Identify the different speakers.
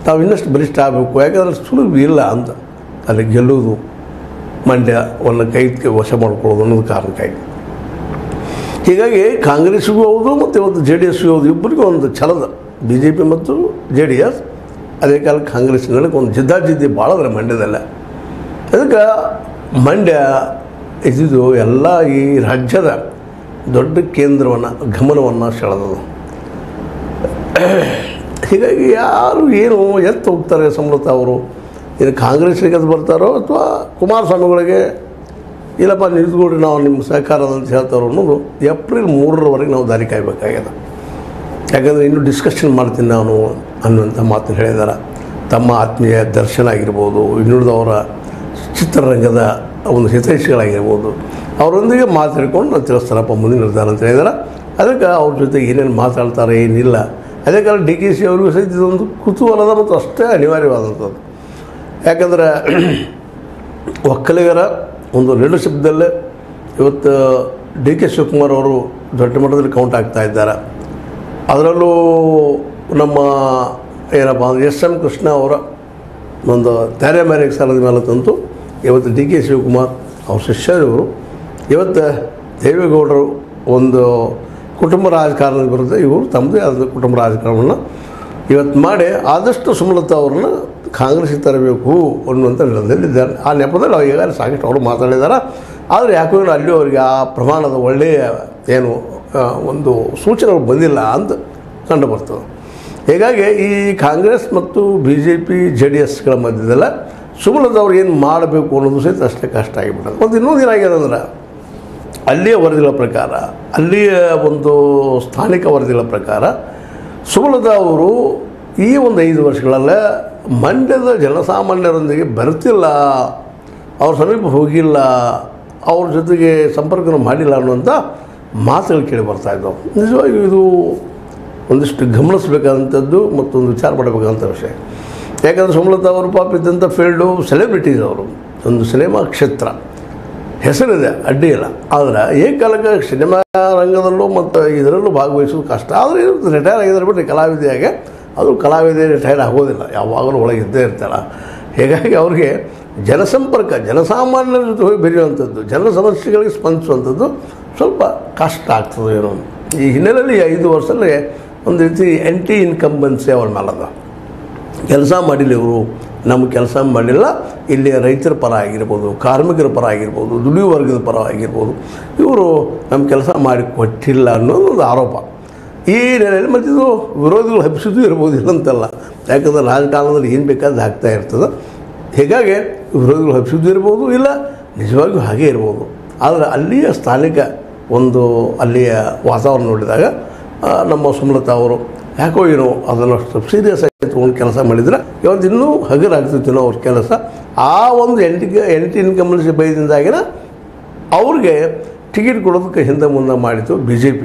Speaker 1: ನಾವು ಇನ್ನಷ್ಟು ಬಲಿಷ್ಠ ಆಗಬೇಕು. ಯಾಕಂದರೆ ಸುಲಭ ಇಲ್ಲ ಅಂತ ಅಲ್ಲಿ ಗೆಲ್ಲುವುದು, ಮಂಡ್ಯವನ್ನು ಕೈಗೆ ವಶ ಮಾಡ್ಕೊಳ್ಳೋದು ಅನ್ನೋದು ಕಾರಣಕ್ಕಾಗಿ. ಹೀಗಾಗಿ ಕಾಂಗ್ರೆಸ್ಗೂ ಹೌದು ಮತ್ತು ಇವತ್ತು JDSಗೂ ಹೌದು, ಇಬ್ಬರಿಗೂ ಒಂದು ಛಲದ BJP ಮತ್ತು JDS. ಅದೇ ಕಾಲಕ್ಕೆ ಕಾಂಗ್ರೆಸ್ನಲ್ಲಿ ಒಂದು ಜಿದ್ದಾಜಿದ್ದಿ ಭಾಳ ಅದ್ರ ಮಂಡ್ಯದಲ್ಲೇ. ಅದಕ್ಕೆ ಮಂಡ್ಯ ಇದ್ದಿದ್ದು ಎಲ್ಲ ಈ ರಾಜ್ಯದ ದೊಡ್ಡ ಕೇಂದ್ರವನ್ನು ಗಮನವನ್ನು ಸೆಳೆದದು. ಹೀಗಾಗಿ ಯಾರು ಏನು ಎತ್ತು ಹೋಗ್ತಾರೆ ಸುಮಲತಾ ಅವರು, ಇದು ಕಾಂಗ್ರೆಸ್ಸಿಗೆ ಅದು ಬರ್ತಾರೋ ಅಥವಾ ಕುಮಾರಸ್ವಾಮಿಗಳಿಗೆ ಇಲ್ಲಪ್ಪ ನಿಂತ್ಕೊಡ್ರಿ ನಾವು ನಿಮ್ಮ ಸಹಕಾರದ ಅಂತ ಹೇಳ್ತಾರೋ ಅನ್ನೋದು ಏಪ್ರಿಲ್ 3ರವರೆಗೆ ನಾವು ದಾರಿ ಕಾಯಬೇಕಾಗ್ಯದ. ಯಾಕಂದರೆ ಇನ್ನೂ ಡಿಸ್ಕಷನ್ ಮಾಡ್ತೀನಿ ನಾನು ಅನ್ನುವಂಥ ಮಾತನ್ನು ಹೇಳಿದ್ದಾರೆ. ತಮ್ಮ ಆತ್ಮೀಯ ದರ್ಶನ ಆಗಿರ್ಬೋದು, ಇನ್ನುಳಿದವರ ಚಿತ್ರರಂಗದ ಒಂದು ಹಿತೈಷಿಗಳಾಗಿರ್ಬೋದು, ಅವರೊಂದಿಗೆ ಮಾತಾಡಿಕೊಂಡು ನಾನು ತಿಳಿಸ್ತಾರಪ್ಪ ಮುಂದಿನ ನಿರ್ಧಾರ ಅಂತ ಹೇಳಿದಾರೆ. ಅದಕ್ಕೆ ಅವ್ರ ಜೊತೆ ಏನೇನು ಮಾತಾಡ್ತಾರೆ ಏನಿಲ್ಲ. ಅದೇ ಕಾಲ DKC ಅವ್ರಿಗೂ ಸಹಿತ ಇದೊಂದು ಕುತೂಹಲದ ಮತ್ತು ಅಷ್ಟೇ ಅನಿವಾರ್ಯವಾದಂಥದ್ದು. ಯಾಕಂದರೆ ಒಕ್ಕಲಿಗರ ಒಂದು ಲೀಡರ್ಶಿಪ್ದಲ್ಲೇ ಇವತ್ತು DK ಶಿವಕುಮಾರ್ ಅವರು ದೊಡ್ಡ ಮಟ್ಟದಲ್ಲಿ ಕೌಂಟ್ ಆಗ್ತಾ ಇದ್ದಾರೆ. ಅದರಲ್ಲೂ ನಮ್ಮ ಏನಪ್ಪ ಅಂದರೆ SM ಕೃಷ್ಣ ಅವರ ಒಂದು ತ್ಯಾರೆ ಮೇರೆಗೆ ಸಾಲದ ಮೇಲೆ ತಂತು ಇವತ್ತು DK ಶಿವಕುಮಾರ್ ಅವ್ರ ಶಿಷ್ಯರು ಇವತ್ತು ದೇವೇಗೌಡರು ಒಂದು ಕುಟುಂಬ ರಾಜಕಾರಣದ ವಿರುದ್ಧ ಇವರು ತಮ್ಮದೇ ಆದ ಕುಟುಂಬ ರಾಜಕಾರಣವನ್ನು ಇವತ್ತು ಮಾಡಿ ಆದಷ್ಟು ಸುಮಲತಾ ಅವ್ರನ್ನ ಕಾಂಗ್ರೆಸ್ಸಿಗೆ ತರಬೇಕು ಅನ್ನುವಂಥ ನಿರ್ಧಾರದಲ್ಲಿದ್ದಾರೆ. ಆ ನೆಪದಲ್ಲಿ ಅವ್ರು ಈಗಾಗಲೇ ಸಾಕಷ್ಟು ಅವರು ಮಾತಾಡಿದ್ದಾರೆ. ಆದರೆ ಯಾಕೋ ಅಲ್ಲಿ ಅವರಿಗೆ ಆ ಪ್ರಮಾಣದ ಒಳ್ಳೆಯ ಏನು ಒಂದು ಸೂಚನೆಗಳು ಬಂದಿಲ್ಲ ಅಂತ ಕಂಡು ಬರ್ತದೆ. ಹೀಗಾಗಿ ಈ ಕಾಂಗ್ರೆಸ್ ಮತ್ತು BJP JDSಗಳ ಮಧ್ಯದಲ್ಲ ಸುಮಲತಾ ಅವ್ರು ಏನು ಮಾಡಬೇಕು ಅನ್ನೋದು ಸಹಿತ ಅಷ್ಟೇ ಕಷ್ಟ ಆಗಿಬಿಟ್ಟದೆ. ಮತ್ತು ಇನ್ನೊಂದು ಏನಾಗ್ಯದಂದ್ರೆ ಅಲ್ಲಿಯ ವರದಿಗಳ ಪ್ರಕಾರ, ಅಲ್ಲಿಯ ಒಂದು ಸ್ಥಾನಿಕ ವರದಿಗಳ ಪ್ರಕಾರ ಸುಮಲತಾ ಅವರು ಈ ಒಂದು 5 ವರ್ಷಗಳಲ್ಲೇ ಮಂಡ್ಯದ ಜನಸಾಮಾನ್ಯರೊಂದಿಗೆ ಬೆರೆತಿಲ್ಲ, ಅವ್ರ ಸಮೀಪ ಹೋಗಿಲ್ಲ, ಅವ್ರ ಜೊತೆಗೆ ಸಂಪರ್ಕನೂ ಮಾಡಿಲ್ಲ ಅನ್ನುವಂಥ ಮಾತುಗಳು ಕೇಳಿ ಬರ್ತಾಯಿದ್ದವು. ನಿಜವಾಗಿ ಇದು ಒಂದಿಷ್ಟು ಗಮನಿಸಬೇಕಾದಂಥದ್ದು ಮತ್ತೊಂದು ವಿಚಾರ ಮಾಡಬೇಕಾದಂಥ ವಿಷಯ. ಯಾಕಂದರೆ ಸುಮಲತಾ ಅವರು ಪಾಪ ಇದ್ದಂಥ ಫೀಲ್ಡು ಸೆಲೆಬ್ರಿಟೀಸ್, ಅವರು ಒಂದು ಸಿನಿಮಾ ಕ್ಷೇತ್ರ ಹೆಸರಿದೆ, ಅಡ್ಡಿ ಇಲ್ಲ. ಆದರೆ ಏಕಾಲಕ್ಕೆ ಸಿನಿಮಾ ರಂಗದಲ್ಲೂ ಮತ್ತು ಇದರಲ್ಲೂ ಭಾಗವಹಿಸೋದು ಕಷ್ಟ. ಆದರೆ ರಿಟೈರ್ ಆಗಿದ್ದಾರೆ ಬಿಟ್ಟರೆ ಕಲಾವಿದೆಯಾಗೆ ಅದು ಕಲಾವಿದೆ ರಿಟೈರ್ ಆಗೋದಿಲ್ಲ, ಯಾವಾಗಲೂ ಒಳಗೆ ಇದ್ದೇ ಇರ್ತಾಳೆ. ಹೀಗಾಗಿ ಅವ್ರಿಗೆ ಜನಸಂಪರ್ಕ, ಜನಸಾಮಾನ್ಯರ ಜೊತೆ ಹೋಗಿ ಬೆರೆಯುವಂಥದ್ದು, ಜನರ ಸಮಸ್ಯೆಗಳಿಗೆ ಸ್ಪಂದಿಸುವಂಥದ್ದು ಸ್ವಲ್ಪ ಕಷ್ಟ ಆಗ್ತದೆ ಏನೋ. ಈ ಹಿನ್ನೆಲೆಯಲ್ಲಿ 5 ವರ್ಷದಲ್ಲಿ ಒಂದು ರೀತಿ ಆ್ಯಂಟಿ ಇನ್ಕಂಬೆನ್ಸಿ ಅವ್ರ ಮೇಲದ. ಕೆಲಸ ಮಾಡಿಲ್ಲ ಇವರು, ನಮಗೆ ಕೆಲಸ ಮಾಡಲಿಲ್ಲ, ಇಲ್ಲಿ ರೈತರ ಪರ ಆಗಿರ್ಬೋದು, ಕಾರ್ಮಿಕರ ಪರ ಆಗಿರ್ಬೋದು, ದುಡಿಯುವ ವರ್ಗದ ಪರ ಆಗಿರ್ಬೋದು, ಇವರು ನಮ್ಮ ಕೆಲಸ ಮಾಡಿ ಕೊಟ್ಟಿಲ್ಲ ಅನ್ನೋದು ಒಂದು ಆರೋಪ. ಈ ನೆಲೆಯಲ್ಲಿ ಮತ್ತು ಇದು ವಿರೋಧಿಗಳು ಹಬ್ಬಿಸೋದು ಇರ್ಬೋದು, ಇಲ್ಲಂತಲ್ಲ. ಯಾಕಂದರೆ ರಾಜಕಾರಣದಲ್ಲಿ ಏನು ಬೇಕಾದ್ರೆ ಆಗ್ತಾ ಇರ್ತದೆ. ಹೀಗಾಗಿ ವಿರೋಧಿಗಳು ಹಬ್ಬಿಸೋದು ಇರ್ಬೋದು, ಇಲ್ಲ ನಿಜವಾಗಿಯೂ ಹಾಗೇ ಇರ್ಬೋದು. ಆದರೆ ಅಲ್ಲಿಯ ಸ್ಥಾನಿಕ ಒಂದು ಅಲ್ಲಿಯ ವಾತಾವರಣ ನೋಡಿದಾಗ ನಮ್ಮ ಸುಮಲತಾ ಅವರು ಯಾಕೋ ಏನೋ ಅದನ್ನು ಅಷ್ಟು ಸೀರಿಯಸ್ ಆಗಿ ತೊಗೊಂಡು ಕೆಲಸ ಮಾಡಿದರೆ ಇವತ್ತು ಇನ್ನೂ ಹಗರಾಗ್ತಿತ್ತು ಅವ್ರ ಕೆಲಸ. ಆ ಒಂದು ಎಂಟಿ ಇನ್ಕಂಬೆನ್ಸಿ ಭಯದಿಂದಾಗಿನ ಅವ್ರಿಗೆ ಟಿಕೆಟ್ ಕೊಡೋದಕ್ಕೆ ಹಿಂದೆ ಮುಂದೆ ಮಾಡಿತು BJP.